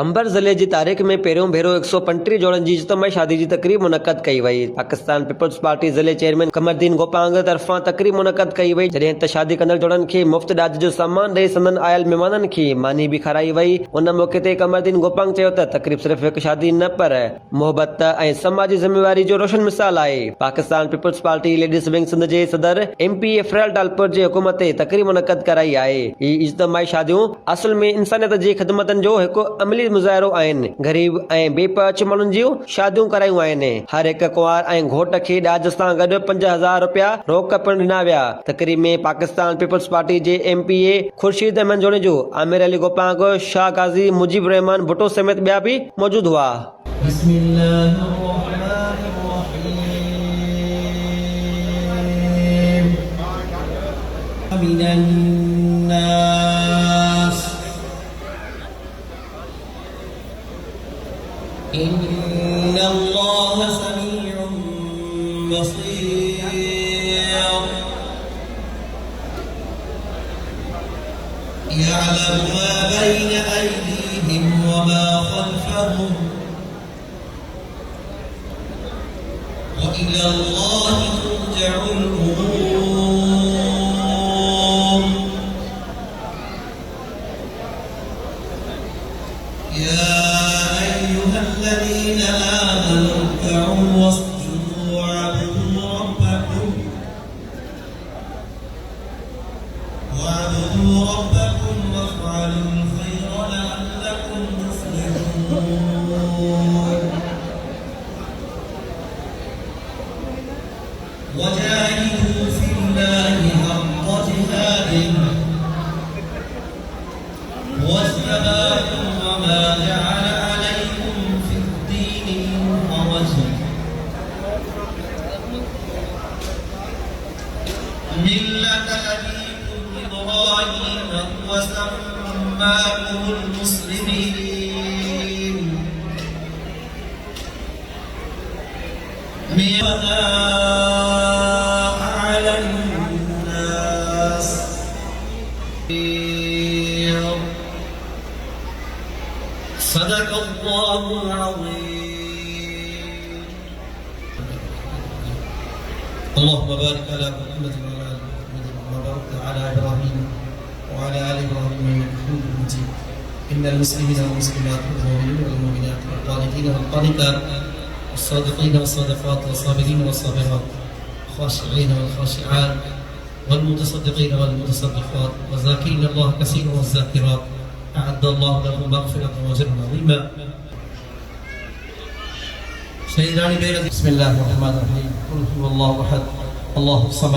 कंबर ज़िले जी तारीख़ में पहिरियों भेरो 135 जोड़नि जी इज्तिमाही शादी जी तक़रीब मुनक़द कई वई। पाकिस्तान पीपल्स पार्टी ज़िले चेयरमैन कमरदीन गोपांग तरफ़ां तक़रीब मुनक़द कई वई, जॾहिं त शादी कंदड़ जोड़नि खे मुफ़्त ॾाज जो सामान ॾेई संदनि आयल महिमाननि खे मानी बि खाराई वई। उन मौक़े ते कमरदीन गोपांग चयो त तक़रीब सिर्फ़ हिकु शादी न पर मोहबत ऐं समाजी ज़िम्मेवारी जो रोशन मिसाल आहे। Pakistan Peoples Party ladies wing Sindh जे सदर MP फ्रेल टालपुर जे हुकुम ते तक़रीब मुनक़द कराई आहे। ही इज्तिमाही शादियूं असुल में इंसानियत जी ख़िदमतनि जो हिकु अमली मुज़ाहिरो आहिनि। ग़रीब ऐं बेपच माण्हुनि जूं शादियूं करायूं आहिनि। हर हिकु कुंवार ऐं घोट खे ॾाज सां गॾु 5000 रुपया रोक पिणु ॾिना विया। तक़रीब में पाकिस्तान पीपल्स पार्टी जे MPA खुर्शीद अहमद जोड़िजो, आमिर अली गोपांग, शाह गाज़ी, मुजीब रहमान भुट्टो समेत ॿिया बि मौजूद हुआ। إن الله سميع بصير يعلم ما بين أيديهم وما خلفهم وإلى الله ترجع الأمور يا الذين آمنوا اركعوا واسجدوا واعبدوا ربكم وافعلوا الخير لعلكم تفلحون وجاهدوا في الله حق جهاده واجتباكم وما جعل ملة أبيكم إبراهيم وسماكم المسلمين مما على الناس صدق الله العظيم. اللهم بارك على محمد وبارك على إبراهيم وعلى آل إبراهيم إنك حميد مجيد. إن المسلمين والمسلمات والمؤمنين والمؤمنات والقانتين والقانتات والصادقين والصادقات والصابرين والصابرات والخاشعين والخاشعات والمتصدقين والمتصدقات والذاكرين الله كثيرا والذاكرات أعد الله لهم مغفرة وأجرا عظيما. بسم الله الرحمن الرحيم. قل هو الله أحد الله الصمد